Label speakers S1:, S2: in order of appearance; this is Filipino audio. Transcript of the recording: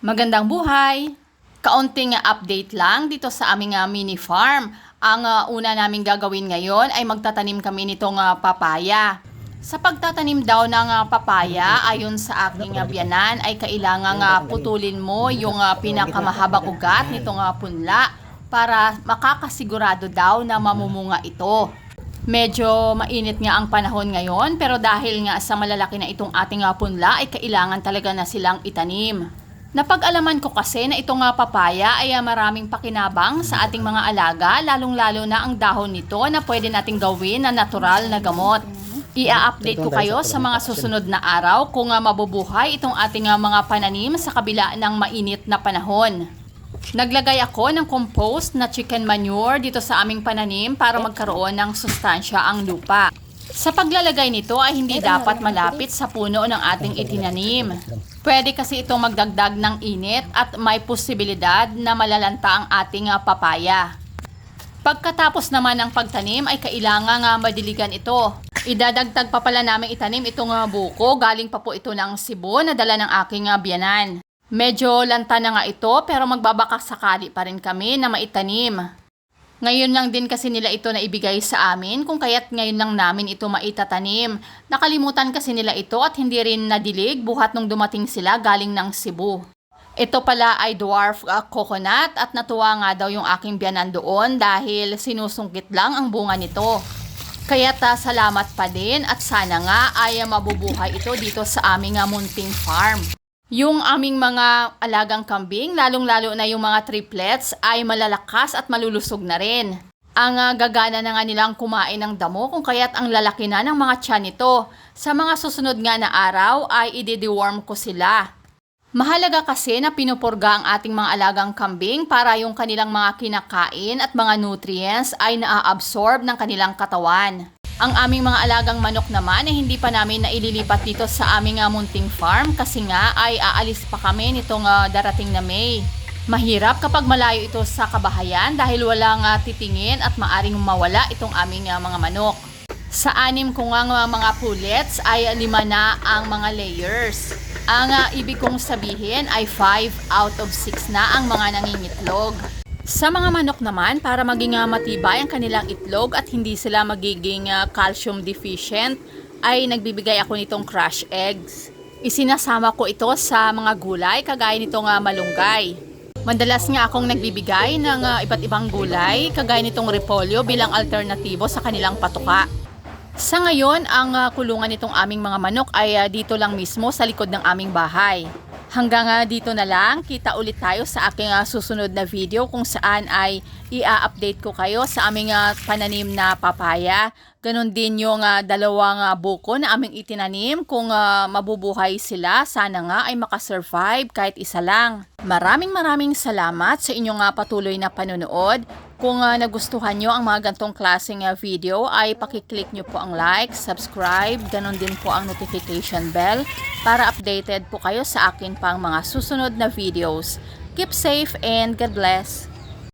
S1: Magandang buhay! Kaunting update lang dito sa aming mini farm. Ang una naming gagawin ngayon ay magtatanim kami nitong papaya. Sa pagtatanim daw ng papaya, ayon sa aking biyanan, ay kailangang putulin mo yung pinakamahabang ugat nitong punla para makakasigurado daw na mamumunga ito. Medyo mainit nga ang panahon ngayon, pero dahil nga sa malalaki na itong ating punla ay kailangan talaga na silang itanim. Napag-alaman ko kasi na itong papaya ay maraming pakinabang sa ating mga alaga, lalong-lalo na ang dahon nito na pwede nating gawin na natural na gamot. Ia-update ko kayo sa mga susunod na araw kung mabubuhay itong ating mga pananim sa kabila ng mainit na panahon. Naglagay ako ng compost na chicken manure dito sa aming pananim para magkaroon ng sustansya ang lupa. Sa paglalagay nito ay hindi dapat malapit sa puno ng ating itinanim. Pwede kasi itong magdagdag ng init at may posibilidad na malalanta ang ating papaya. Pagkatapos naman ng pagtanim ay kailangan madiligan ito. Idadagdag pa pala namin itanim itong buko, galing pa po ito ng Cebu na dala ng aking biyanan. Medyo lanta na nga ito pero magbabaka sakali pa rin kami na maitanim. Ngayon lang din kasi nila ito na ibigay sa amin, kung kaya't ngayon lang namin ito maitatanim. Nakalimutan kasi nila ito at hindi rin nadilig buhat nung dumating sila galing ng Cebu. Ito pala ay dwarf coconut at natuwa nga daw yung aking biyanan doon dahil sinusungkit lang ang bunga nito. Kaya't salamat pa din at sana nga ay mabubuhay ito dito sa aming munting farm. Yung aming mga alagang kambing, lalong-lalo na yung mga triplets, ay malalakas at malulusog na rin. Ang gagana na nga nilang kumain ng damo kung kaya't ang lalaki na ng mga tiyan nito. Sa mga susunod nga na araw ay i-deworm ko sila. Mahalaga kasi na pinupurga ang ating mga alagang kambing para yung kanilang mga kinakain at mga nutrients ay naa-absorb ng kanilang katawan. Ang aming mga alagang manok naman ay hindi pa namin naililipat dito sa aming munting farm kasi nga ay aalis pa kami nitong darating na May. Mahirap kapag malayo ito sa kabahayan dahil walang titingin at maaring mawala itong aming mga manok. Sa 6 kong mga pullets ay 5 na ang mga layers. Ang ibig kong sabihin ay 5 out of 6 na ang mga nangingitlog. Sa mga manok naman, para maging matibay ang kanilang itlog at hindi sila magiging calcium deficient, ay nagbibigay ako nitong crush eggs. Isinasama ko ito sa mga gulay kagaya nitong malunggay. Madalas nga akong nagbibigay ng iba't ibang gulay kagaya nitong repolyo bilang alternatibo sa kanilang patuka. Sa ngayon, ang kulungan nitong aming mga manok ay dito lang mismo sa likod ng aming bahay. Hanggang dito na lang, kita ulit tayo sa aking susunod na video kung saan ay i-update ko kayo sa aming pananim na papaya. Ganon din yung 2 buko na aming itinanim, kung mabubuhay sila, sana nga ay makasurvive kahit isa lang. Maraming salamat sa inyong patuloy na panonood. Kung nagustuhan nyo ang mga gantong klaseng video ay pakiclick nyo po ang like, subscribe, ganon din po ang notification bell para updated po kayo sa akin pang mga susunod na videos. Keep safe and God bless!